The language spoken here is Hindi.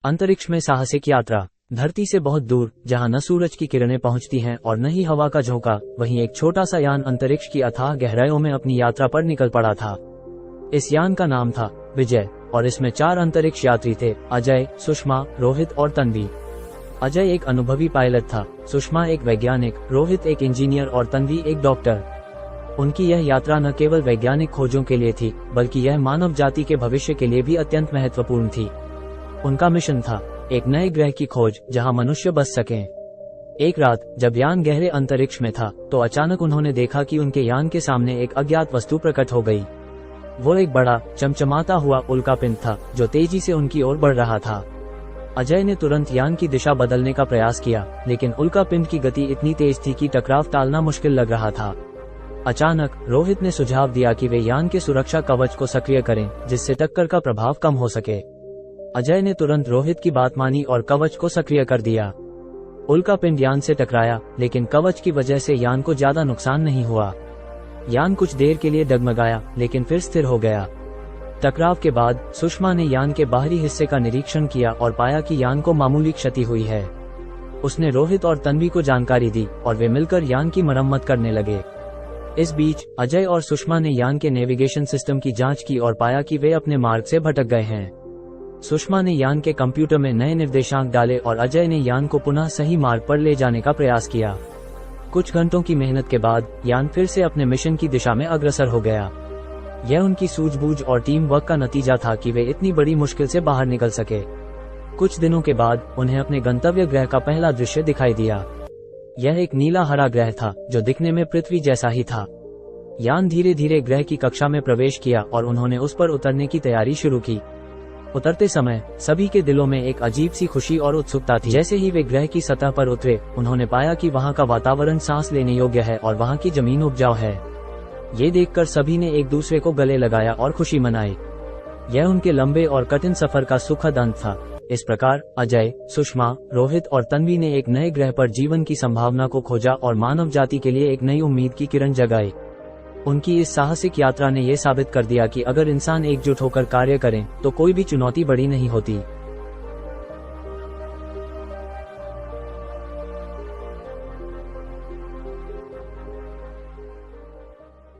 अंतरिक्ष में साहसिक यात्रा। धरती से बहुत दूर, जहां न सूरज की किरणें पहुंचती हैं और न ही हवा का झोंका, वहीं एक छोटा सा यान अंतरिक्ष की अथाह गहराइयों में अपनी यात्रा पर निकल पड़ा था। इस यान का नाम था विजय और इसमें 4 अंतरिक्ष यात्री थे, अजय, सुषमा, रोहित और तन्वी। अजय एक अनुभवी पायलट था, सुषमा एक वैज्ञानिक, रोहित एक इंजीनियर और तन्वी एक डॉक्टर। उनकी यह यात्रा न केवल वैज्ञानिक खोजों के लिए थी, बल्कि यह मानव जाति के भविष्य के लिए भी अत्यंत महत्वपूर्ण थी। उनका मिशन था एक नए ग्रह की खोज जहां मनुष्य बस सकें। एक रात जब यान गहरे अंतरिक्ष में था, तो अचानक उन्होंने देखा कि उनके यान के सामने एक अज्ञात वस्तु प्रकट हो गई। वो एक बड़ा चमचमाता हुआ उल्कापिंड था जो तेजी से उनकी ओर बढ़ रहा था। अजय ने तुरंत यान की दिशा बदलने का प्रयास किया, लेकिन उल्कापिंड की गति इतनी तेज थी कि टकराव टालना मुश्किल लग रहा था। अचानक रोहित ने सुझाव दिया कि वे यान के सुरक्षा कवच को सक्रिय करें, जिससे टक्कर का प्रभाव कम हो सके। अजय ने तुरंत रोहित की बात मानी और कवच को सक्रिय कर दिया। उल्कापिंड यान से टकराया, लेकिन कवच की वजह से यान को ज्यादा नुकसान नहीं हुआ। यान कुछ देर के लिए डगमगाया, लेकिन फिर स्थिर हो गया। टकराव के बाद सुषमा ने यान के बाहरी हिस्से का निरीक्षण किया और पाया कि यान को मामूली क्षति हुई है। उसने रोहित और तन्वी को जानकारी दी और वे मिलकर यान की मरम्मत करने लगे। इस बीच अजय और सुषमा ने यान के नेविगेशन सिस्टम की जांच की और पाया कि वे अपने मार्ग से भटक गए हैं। सुषमा ने यान के कंप्यूटर में नए निर्देशांक डाले और अजय ने यान को पुनः सही मार्ग पर ले जाने का प्रयास किया। कुछ घंटों की मेहनत के बाद यान फिर से अपने मिशन की दिशा में अग्रसर हो गया। यह उनकी सूझबूझ और टीम वर्क का नतीजा था कि वे इतनी बड़ी मुश्किल से बाहर निकल सके। कुछ दिनों के बाद उन्हें अपने गंतव्य ग्रह का पहला दृश्य दिखाई दिया। यह एक नीला हरा ग्रह था जो दिखने में पृथ्वी जैसा ही था। यान धीरे धीरे ग्रह की कक्षा में प्रवेश किया और उन्होंने उस पर उतरने की तैयारी शुरू की। उतरते समय सभी के दिलों में एक अजीब सी खुशी और उत्सुकता थी। जैसे ही वे ग्रह की सतह पर उतरे, उन्होंने पाया कि वहां का वातावरण सांस लेने योग्य है और वहां की जमीन उपजाऊ है। ये देखकर सभी ने एक दूसरे को गले लगाया और खुशी मनाई। यह उनके लंबे और कठिन सफर का सुखद अंत था। इस प्रकार अजय, सुषमा, रोहित और तन्वी ने एक नए ग्रह पर जीवन की संभावना को खोजा और मानव जाति के लिए एक नई उम्मीद की किरण जगाई। उनकी इस साहसिक यात्रा ने यह साबित कर दिया कि अगर इंसान एकजुट होकर कार्य करें तो कोई भी चुनौती बड़ी नहीं होती।